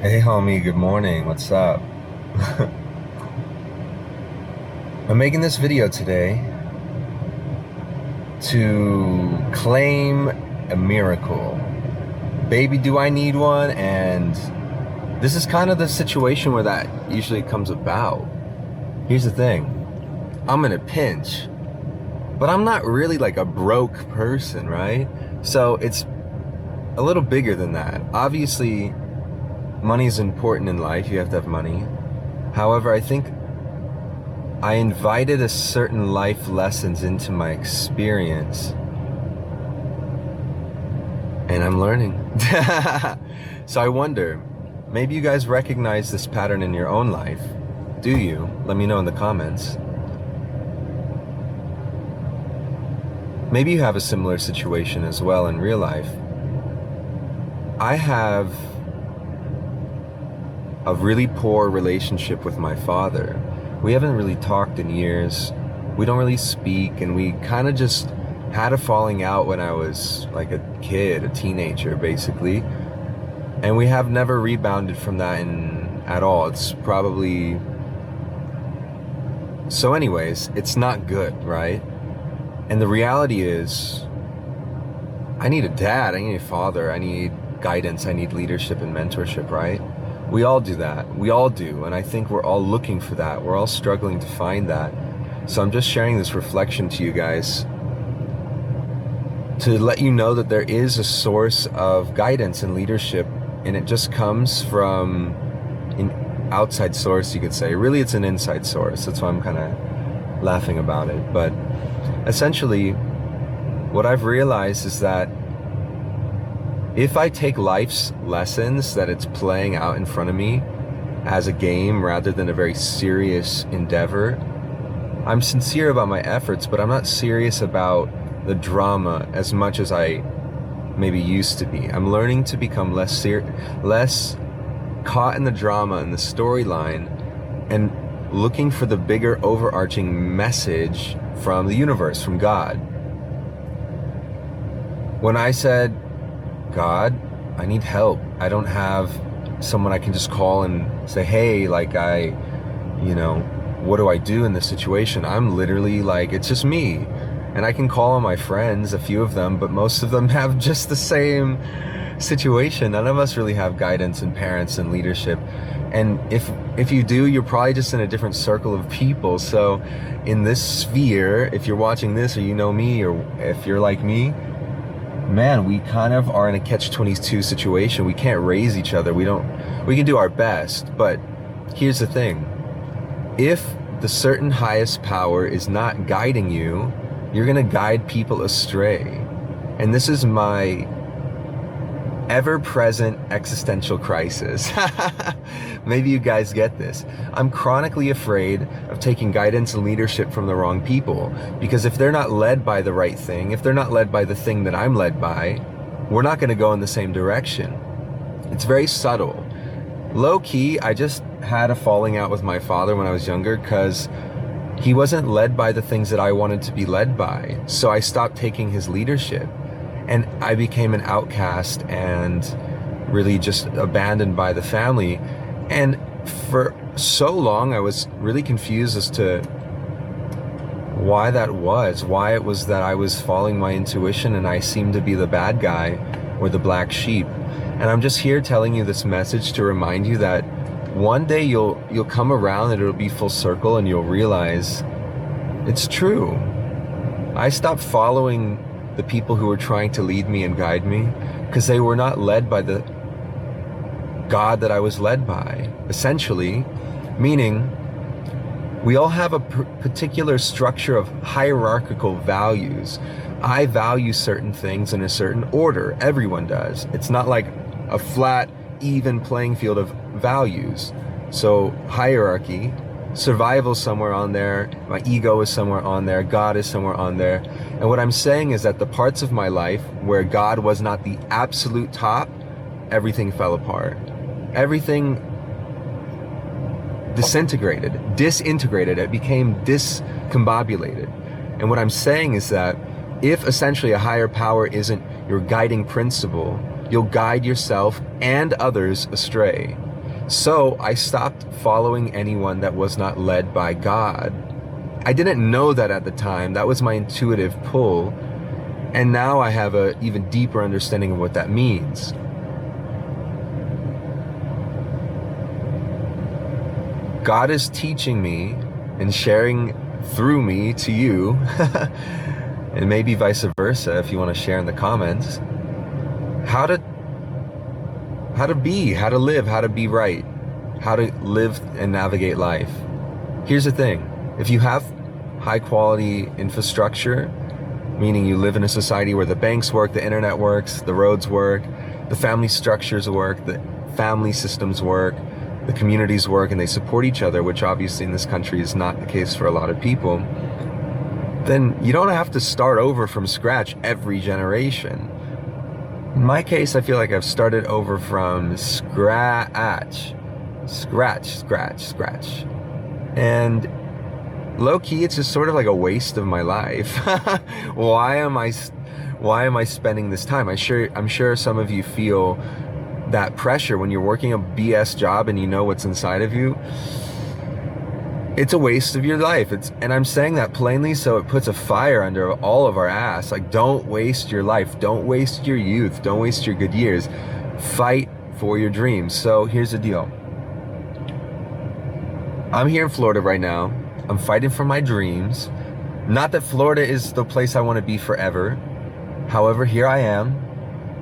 Hey homie, good morning. What's up? I'm making this video today to claim a miracle. Baby, do I need one? And this is kind of the situation where that usually comes about. Here's the thing. I'm in a pinch, but I'm not really like a broke person, right? So it's a little bigger than that. Obviously, money is important in life. You have to have money. However, I think I invited a certain life lessons into my experience, and I'm learning. So I wonder, maybe you guys recognize this pattern in your own life. Do you? Let me know in the comments. Maybe you have a similar situation as well in real life. I have a really poor relationship with my father. We haven't really talked in years. We don't really speak, and we kind of just had a falling out when I was like a kid, a teenager, basically. And we have never rebounded from that at all. It's probably... So anyways, it's not good, right? And the reality is, I need a dad, I need a father, I need guidance, I need leadership and mentorship, right? We all do that. We all do. And I think we're all looking for that. We're all struggling to find that. So I'm just sharing this reflection to you guys to let you know that there is a source of guidance and leadership, and it just comes from an outside source, you could say. Really, it's an inside source. That's why I'm kind of laughing about it. But essentially, what I've realized is that if I take life's lessons that it's playing out in front of me as a game rather than a very serious endeavor, I'm sincere about my efforts, but I'm not serious about the drama as much as I maybe used to be. I'm learning to become less caught in the drama and the storyline, and looking for the bigger overarching message from the universe, from God. When I said, God, I need help. I don't have someone I can just call and say, hey, like what do I do in this situation? I'm literally like, it's just me. And I can call on my friends, a few of them, but most of them have just the same situation. None of us really have guidance and parents and leadership. And if you do, you're probably just in a different circle of people. So in this sphere, if you're watching this or you know me, or if you're like me, man, we kind of are in a catch-22 situation. We can't raise each other. We can do our best, but here's the thing. If the certain highest power is not guiding you, you're gonna guide people astray. And this is my ever-present existential crisis. Maybe you guys get this. I'm chronically afraid of taking guidance and leadership from the wrong people, because if they're not led by the right thing, if they're not led by the thing that I'm led by, we're not going to go in the same direction. It's very subtle. Low-key, I just had a falling out with my father when I was younger because he wasn't led by the things that I wanted to be led by. So I stopped taking his leadership, and I became an outcast and really just abandoned by the family. And for so long, I was really confused as to why that was, why it was that I was following my intuition and I seemed to be the bad guy or the black sheep. And I'm just here telling you this message to remind you that one day you'll come around and it'll be full circle and you'll realize it's true. I stopped following the people who were trying to lead me and guide me because they were not led by the God that I was led by, essentially. Meaning, we all have a particular structure of hierarchical values. I value certain things in a certain order. Everyone does. It's not like a flat, even playing field of values. So hierarchy, survival somewhere on there, my ego is somewhere on there, God is somewhere on there. And what I'm saying is that the parts of my life where God was not the absolute top, everything fell apart. Everything disintegrated, it became discombobulated. And what I'm saying is that if essentially a higher power isn't your guiding principle, you'll guide yourself and others astray. So I stopped following anyone that was not led by God. I didn't know that at the time. That was my intuitive pull. And now I have an even deeper understanding of what that means. God is teaching me and sharing through me to you, and maybe vice versa if you want to share in the comments, how to be, how to live, how to be right, how to live and navigate life. Here's the thing. If you have high quality infrastructure, meaning you live in a society where the banks work, the internet works, the roads work, the family structures work, the family systems work, the communities work, and they support each other, which obviously in this country is not the case for a lot of people, then you don't have to start over from scratch every generation. In my case, I feel like I've started over from scratch. And low-key, it's just sort of like a waste of my life. Why am I spending this time? I'm sure some of you feel that pressure when you're working a BS job and you know what's inside of you. It's a waste of your life. And I'm saying that plainly so it puts a fire under all of our ass. Like, don't waste your life. Don't waste your youth. Don't waste your good years. Fight for your dreams. So here's the deal. I'm here in Florida right now. I'm fighting for my dreams. Not that Florida is the place I want to be forever. However, here I am.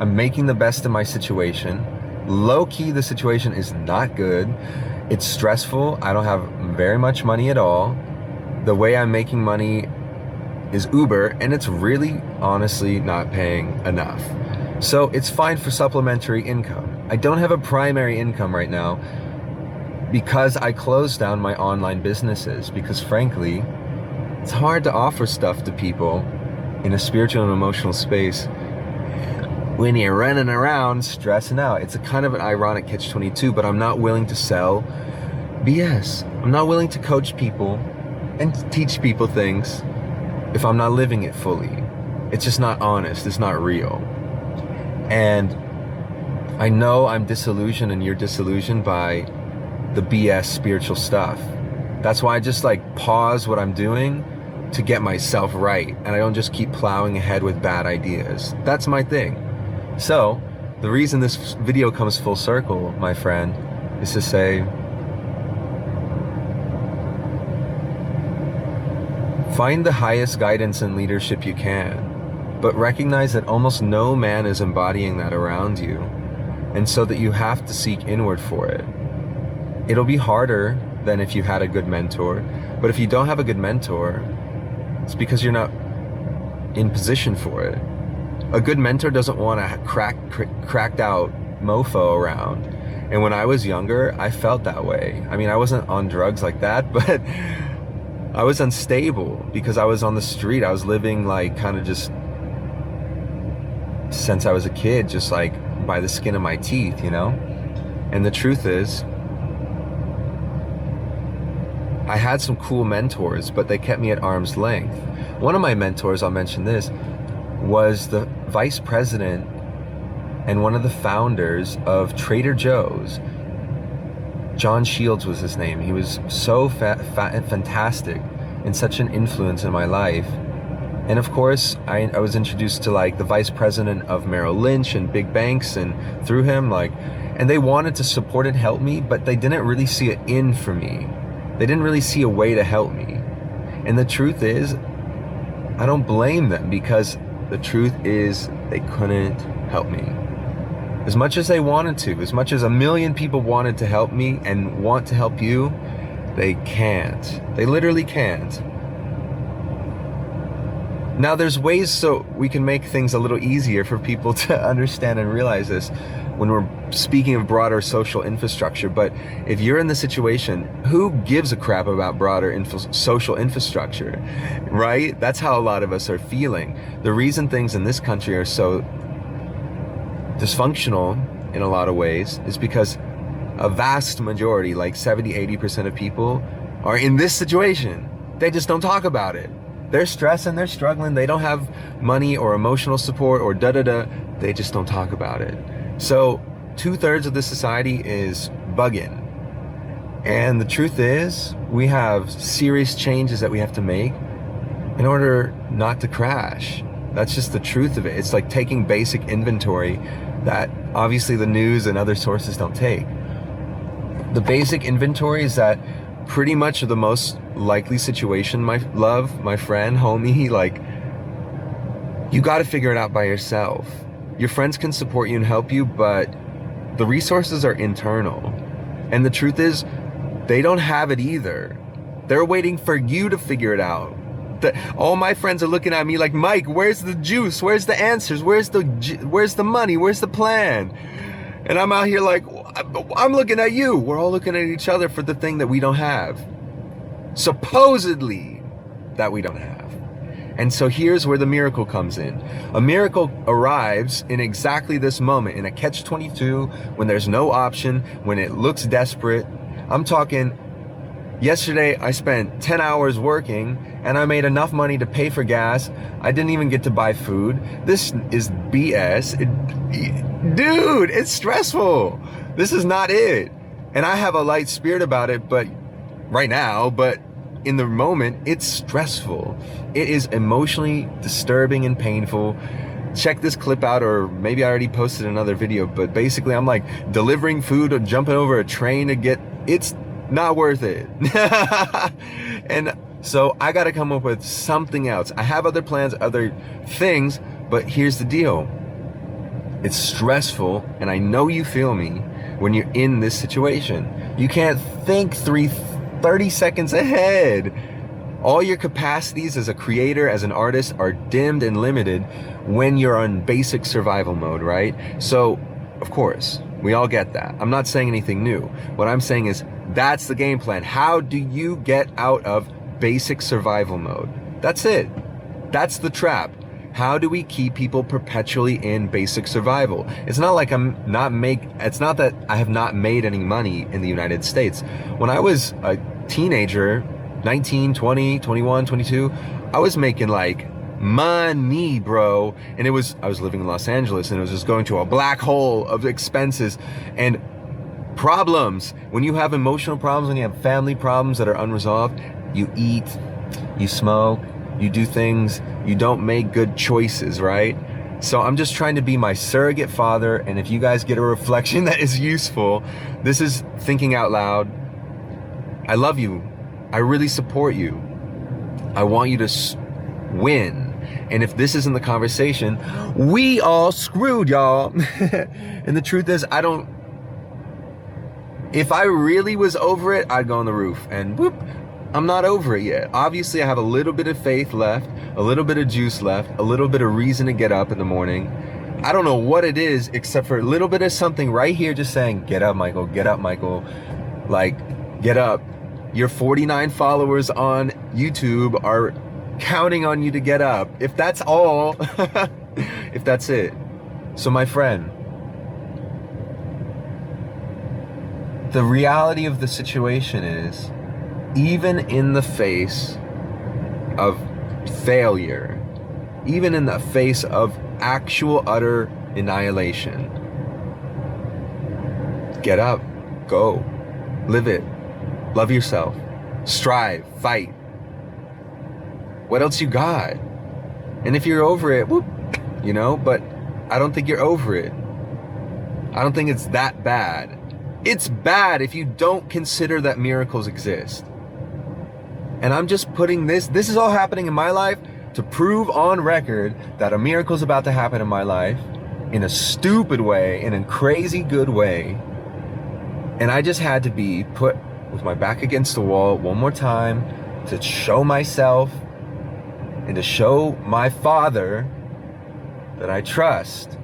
I'm making the best of my situation. Low-key, the situation is not good. It's stressful. I don't have very much money at all. The way I'm making money is Uber, and it's really, honestly, not paying enough. So it's fine for supplementary income. I don't have a primary income right now because I closed down my online businesses because, frankly, it's hard to offer stuff to people in a spiritual and emotional space when you're running around stressing out. It's a kind of an ironic catch-22, but I'm not willing to sell BS. I'm not willing to coach people and teach people things if I'm not living it fully. It's just not honest. It's not real. And I know I'm disillusioned and you're disillusioned by the BS spiritual stuff. That's why I just pause what I'm doing to get myself right, and I don't just keep plowing ahead with bad ideas. That's my thing. So, the reason this video comes full circle, my friend, is to say, find the highest guidance and leadership you can, but recognize that almost no man is embodying that around you, and so that you have to seek inward for it. It'll be harder than if you had a good mentor, but if you don't have a good mentor, it's because you're not in position for it. A good mentor doesn't want a cracked out mofo around. And when I was younger, I felt that way. I mean, I wasn't on drugs like that, but I was unstable because I was on the street. I was living kind of just since I was a kid, just by the skin of my teeth, you know? And the truth is, I had some cool mentors, but they kept me at arm's length. One of my mentors, I'll mention this, was the vice president and one of the founders of Trader Joe's. John Shields was his name. He was so fantastic and such an influence in my life. And of course, I was introduced to the vice president of Merrill Lynch and big banks, and through him, and they wanted to support and help me, but they didn't really see it in for me. They didn't really see a way to help me. And the truth is, I don't blame them, because the truth is they couldn't help me. As much as they wanted to, as much as 1 million people wanted to help me and want to help you, they can't. They literally can't. Now there's ways so we can make things a little easier for people to understand and realize this when we're speaking of broader social infrastructure. But if you're in the situation, who gives a crap about broader social infrastructure, right? That's how a lot of us are feeling. The reason things in this country are so dysfunctional in a lot of ways is because a vast majority, 70-80% of people, are in this situation. They just don't talk about it. They're stressing, they're struggling, they don't have money or emotional support or they just don't talk about it. So 2/3 of the society is bugging. And the truth is, we have serious changes that we have to make in order not to crash. That's just the truth of it. It's like taking basic inventory that obviously the news and other sources don't take. The basic inventory is that pretty much the most likely situation, my love, my friend, homie, like, you got to figure it out by yourself. Your friends can support you and help you, but the resources are internal. And the truth is, they don't have it either. They're waiting for you to figure it out. All my friends are looking at me like, Mike, where's the juice? Where's the answers? Where's the money? Where's the plan? And I'm out here like, I'm looking at you. We're all looking at each other for the thing that we don't have. Supposedly that we don't have. And so here's where the miracle comes in. A miracle arrives in exactly this moment, in a catch-22, when there's no option, when it looks desperate. I'm talking, yesterday I spent 10 hours working and I made enough money to pay for gas. I didn't even get to buy food. This is BS. Dude, it's stressful. This is not it. And I have a light spirit about it, but right now, but in the moment, it's stressful. It is emotionally disturbing and painful. Check this clip out, or maybe I already posted another video, but basically I'm like delivering food or jumping over a train to get, it's not worth it. And so I got to come up with something else. I have other plans, other things, but here's the deal. It's stressful, and I know you feel me when you're in this situation. You can't think 30 seconds ahead. All your capacities as a creator, as an artist, are dimmed and limited when you're on basic survival mode, right? So, of course, we all get that. I'm not saying anything new. What I'm saying is, that's the game plan. How do you get out of basic survival mode? That's it. That's the trap. How do we keep people perpetually in basic survival? It's not like it's not that I have not made any money in the United States. When I was a teenager, 19, 20, 21, 22, I was making like money, bro. And I was living in Los Angeles, and it was just going to a black hole of expenses and problems. When you have emotional problems, when you have family problems that are unresolved, you eat, you smoke, you do things, you don't make good choices, right? So I'm just trying to be my surrogate father, and if you guys get a reflection that is useful, this is thinking out loud. I love you. I really support you. I want you to win. And if this isn't the conversation, we all screwed, y'all. And the truth is, if I really was over it, I'd go on the roof, and whoop, I'm not over it yet. Obviously, I have a little bit of faith left, a little bit of juice left, a little bit of reason to get up in the morning. I don't know what it is, except for a little bit of something right here just saying, get up, Michael, get up, Michael. Like, get up. Your 49 followers on YouTube are counting on you to get up. If that's all, if that's it. So my friend, the reality of the situation is, even in the face of failure, even in the face of actual utter annihilation, get up, go, live it, love yourself, strive, fight. What else you got? And if you're over it, whoop, but I don't think you're over it. I don't think it's that bad. It's bad if you don't consider that miracles exist. And I'm just putting this is all happening in my life to prove on record that a miracle is about to happen in my life in a stupid way, in a crazy good way. And I just had to be put with my back against the wall one more time to show myself and to show my Father that I trust,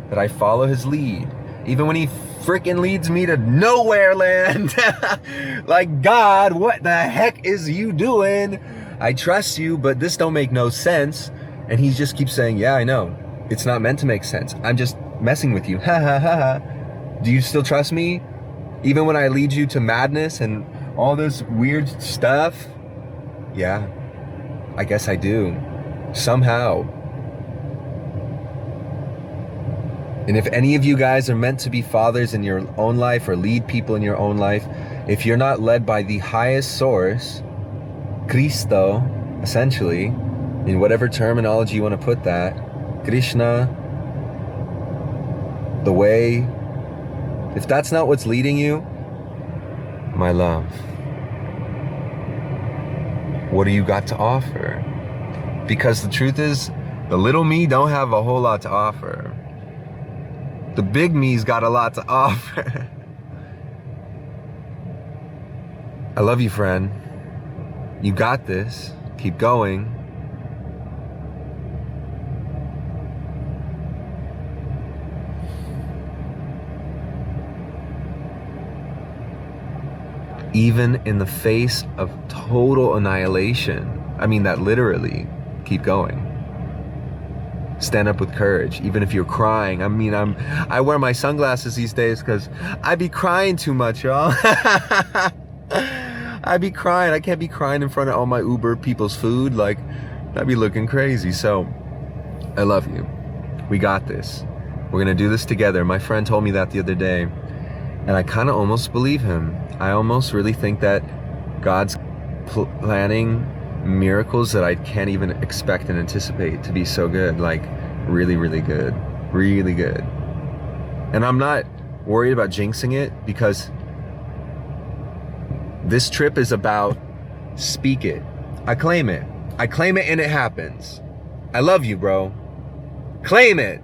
that I follow his lead. Even when he freaking leads me to nowhere land. Like, God, what the heck is you doing? I trust you, but this don't make no sense. And he just keeps saying, yeah, I know. It's not meant to make sense. I'm just messing with you. Ha ha ha ha. Do you still trust me? Even when I lead you to madness and all this weird stuff? Yeah, I guess I do. Somehow. And if any of you guys are meant to be fathers in your own life or lead people in your own life, if you're not led by the highest source, Cristo, essentially, in whatever terminology you want to put that, Krishna, the way, if that's not what's leading you, my love, what do you got to offer? Because the truth is, the little me don't have a whole lot to offer. The big me's got a lot to offer. I love you, friend. You got this. Keep going. Even in the face of total annihilation, I mean that literally, keep going. Stand up with courage, even if you're crying. I wear my sunglasses these days because I be crying too much, y'all. I be crying. I can't be crying in front of all my Uber people's food. Like, I'd be looking crazy. So, I love you. We got this. We're gonna do this together. My friend told me that the other day, and I kind of almost believe him. I almost really think that God's planning miracles that I can't even expect and anticipate to be so good. Like, really, really good. Really good. And I'm not worried about jinxing it, because this trip is about speak it. I claim it. I claim it and it happens. I love you, bro. Claim it.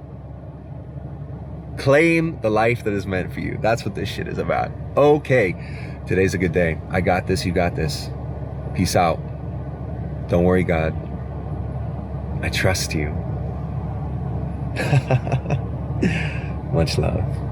Claim the life that is meant for you. That's what this shit is about. Okay. Today's a good day. I got this. You got this. Peace out. Don't worry, God. I trust you. Much love.